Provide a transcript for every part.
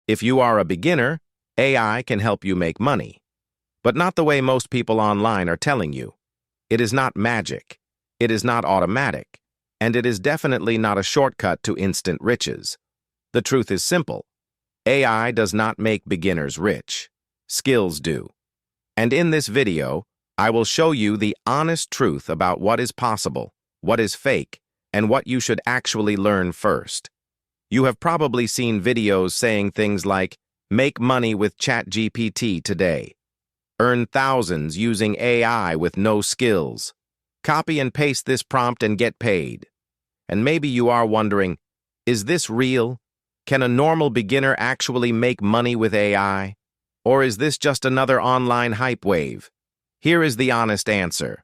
If you are a beginner, AI can help you make money. But not the way most people online are telling you. It is not magic. It is not automatic. And it is definitely not a shortcut to instant riches. The truth is simple. AI does not make beginners rich. Skills do. And in this video, I will show you the honest truth about what is possible, what is fake, and what you should actually learn first. You have probably seen videos saying things like, make money with ChatGPT today. Earn thousands using AI with no skills. Copy and paste this prompt and get paid. And maybe you are wondering, is this real? Can a normal beginner actually make money with AI? Or is this just another online hype wave? Here is the honest answer.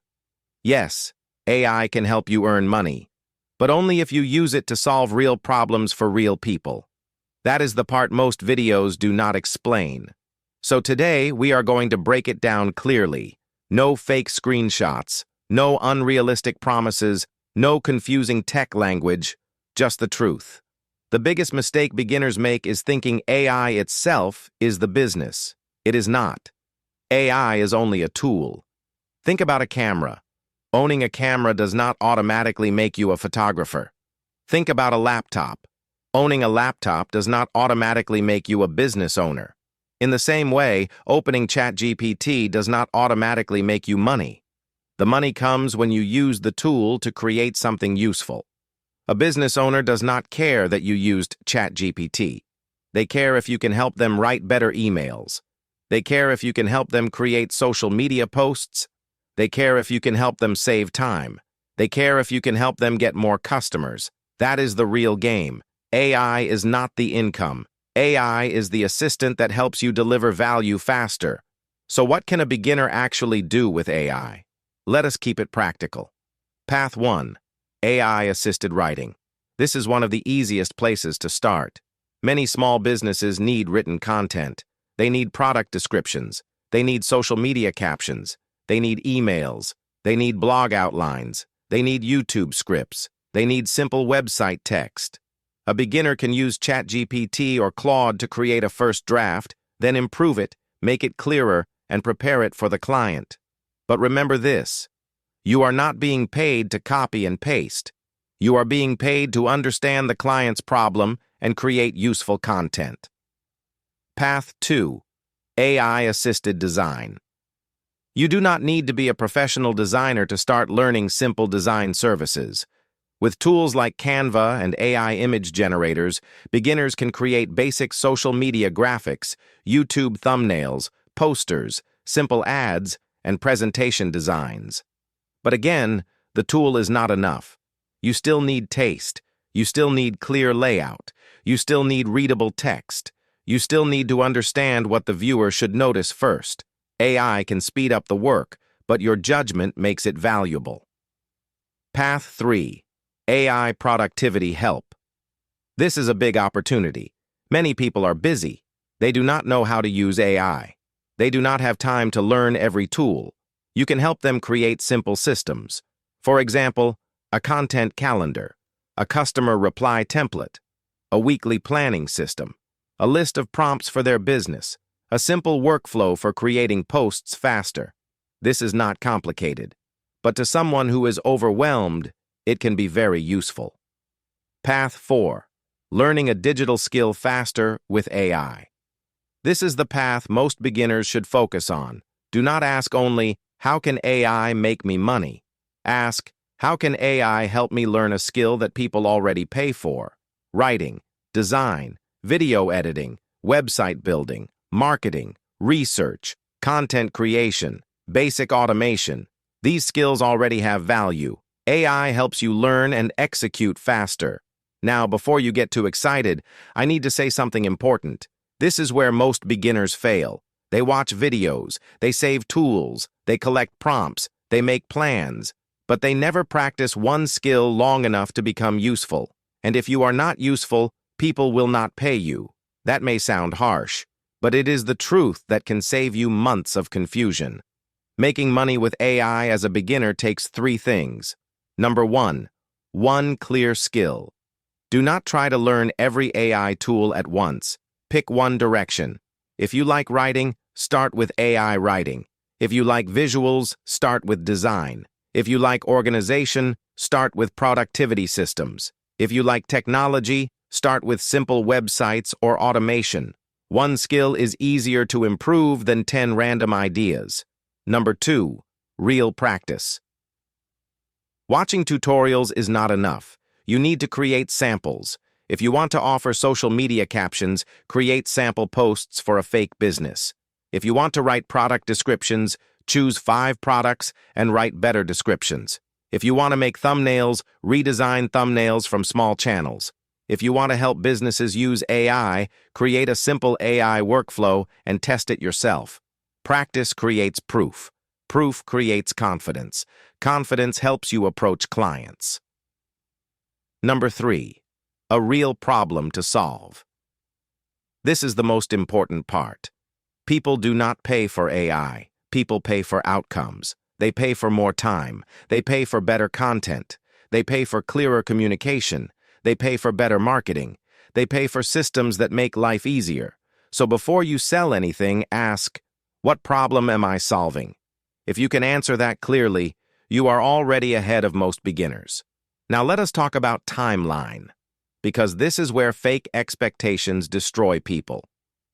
Yes, AI can help you earn money, but only if you use it to solve real problems for real people. That is the part most videos do not explain. So today, we are going to break it down clearly. No fake screenshots, no unrealistic promises, no confusing tech language, just the truth. The biggest mistake beginners make is thinking AI itself is the business. It is not. AI is only a tool. Think about a camera. Owning a camera does not automatically make you a photographer. Think about a laptop. Owning a laptop does not automatically make you a business owner. In the same way, opening ChatGPT does not automatically make you money. The money comes when you use the tool to create something useful. A business owner does not care that you used ChatGPT. They care if you can help them write better emails. They care if you can help them create social media posts. They care if you can help them save time. They care if you can help them get more customers. That is the real game. AI is not the income. AI is the assistant that helps you deliver value faster. So what can a beginner actually do with AI? Let us keep it practical. Path 1. AI-assisted writing. This is one of the easiest places to start. Many small businesses need written content. They need product descriptions. They need social media captions. They need emails. They need blog outlines. They need YouTube scripts. They need simple website text. A beginner can use ChatGPT or Claude to create a first draft, then improve it, make it clearer, and prepare it for the client. But remember this. You are not being paid to copy and paste. You are being paid to understand the client's problem and create useful content. Path 2. AI-assisted design. You do not need to be a professional designer to start learning simple design services. With tools like Canva and AI image generators, beginners can create basic social media graphics, YouTube thumbnails, posters, simple ads, and presentation designs. But again, the tool is not enough. You still need taste. You still need clear layout. You still need readable text. You still need to understand what the viewer should notice first. AI can speed up the work, but your judgment makes it valuable. Path 3. AI productivity help. This is a big opportunity. Many people are busy. They do not know how to use AI. They do not have time to learn every tool. You can help them create simple systems. For example, a content calendar, a customer reply template, a weekly planning system, a list of prompts for their business, a simple workflow for creating posts faster. This is not complicated, but to someone who is overwhelmed, it can be very useful. Path 4. Learning a digital skill faster with AI. This is the path most beginners should focus on. Do not ask only, how can AI make me money? Ask, how can AI help me learn a skill that people already pay for? Writing, design, video editing, website building, marketing, research, content creation, basic automation. These skills already have value. AI helps you learn and execute faster. Now, before you get too excited, I need to say something important. This is where most beginners fail. They watch videos, they save tools, they collect prompts, they make plans, but they never practice one skill long enough to become useful. And if you are not useful, people will not pay you. That may sound harsh, but it is the truth that can save you months of confusion. Making money with AI as a beginner takes 3 things. Number 1, one clear skill. Do not try to learn every AI tool at once. Pick one direction. If you like writing, start with AI writing. If you like visuals, start with design. If you like organization, start with productivity systems. If you like technology, start with simple websites or automation. One skill is easier to improve than 10 random ideas. Number 2, real practice. Watching tutorials is not enough. You need to create samples. If you want to offer social media captions, create sample posts for a fake business. If you want to write product descriptions, choose 5 products and write better descriptions. If you want to make thumbnails, redesign thumbnails from small channels. If you want to help businesses use AI, create a simple AI workflow and test it yourself. Practice creates proof. Proof creates confidence. Confidence helps you approach clients. Number 3, a real problem to solve. This is the most important part. People do not pay for AI. People pay for outcomes. They pay for more time. They pay for better content. They pay for clearer communication. They pay for better marketing. They pay for systems that make life easier. So before you sell anything, ask, what problem am I solving? If you can answer that clearly, you are already ahead of most beginners. Now let us talk about timeline, because this is where fake expectations destroy people.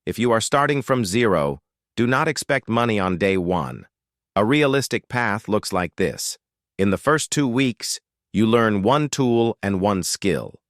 If you are starting from zero, do not expect money on day 1. A realistic path looks like this. In the first 2 weeks, you learn one tool and one skill.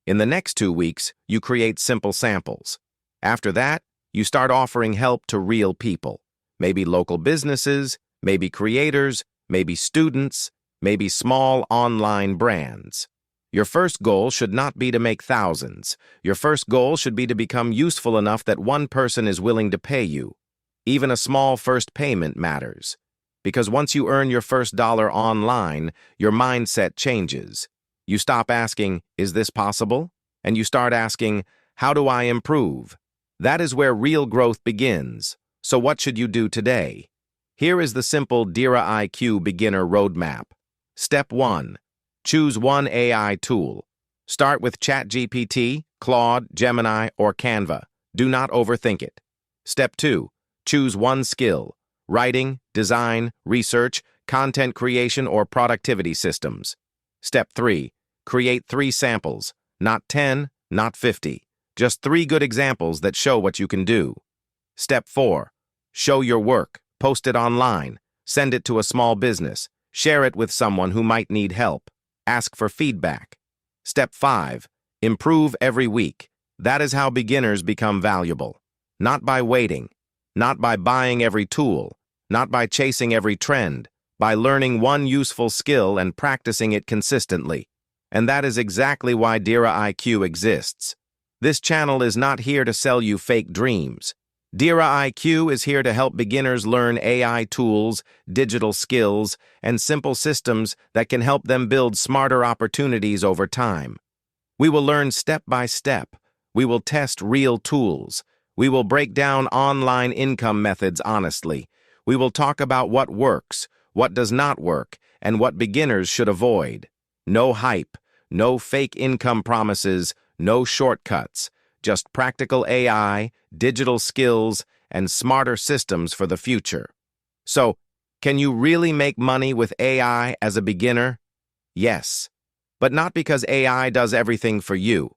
In the next 2 weeks, you create simple samples. After that, you start offering help to real people. Maybe local businesses, maybe creators, maybe students, maybe small online brands. Your first goal should not be to make thousands. Your first goal should be to become useful enough that one person is willing to pay you. Even a small first payment matters. Because once you earn your first dollar online, your mindset changes. You stop asking, is this possible? And you start asking, how do I improve? That is where real growth begins. So what should you do today? Here is the simple Dira IQ beginner roadmap. Step 1. Choose one AI tool. Start with ChatGPT, Claude, Gemini, or Canva. Do not overthink it. Step 2. Choose one skill. Writing, design, research, content creation, or productivity systems. Step 3. Create 3 samples. Not 10, not 50. Just 3 good examples that show what you can do. Step 4. Show your work. Post it online. Send it to a small business. Share it with someone who might need help. Ask for feedback. Step 5. Improve every week. That is how beginners become valuable. Not by waiting. Not by buying every tool. Not by chasing every trend. By learning one useful skill and practicing it consistently. And that is exactly why Dira IQ exists. This channel is not here to sell you fake dreams. Dira IQ is here to help beginners learn AI tools, digital skills, and simple systems that can help them build smarter opportunities over time. We will learn step by step. We will test real tools. We will break down online income methods honestly. We will talk about what works, what does not work, and what beginners should avoid. No hype, no fake income promises, no shortcuts. Just practical AI, digital skills, and smarter systems for the future. So, can you really make money with AI as a beginner? Yes, but not because AI does everything for you.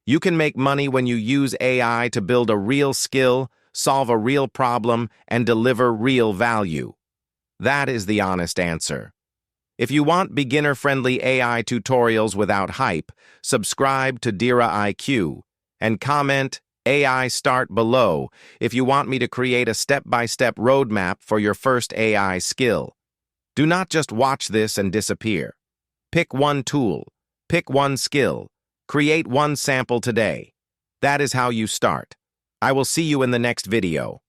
You can make money when you use AI to build a real skill, solve a real problem, and deliver real value. That is the honest answer. If you want beginner-friendly AI tutorials without hype, subscribe to Dira IQ. And comment AI Start below if you want me to create a step-by-step roadmap for your first AI skill. Do not just watch this and disappear. Pick one tool, pick one skill, create one sample today. That is how you start. I will see you in the next video.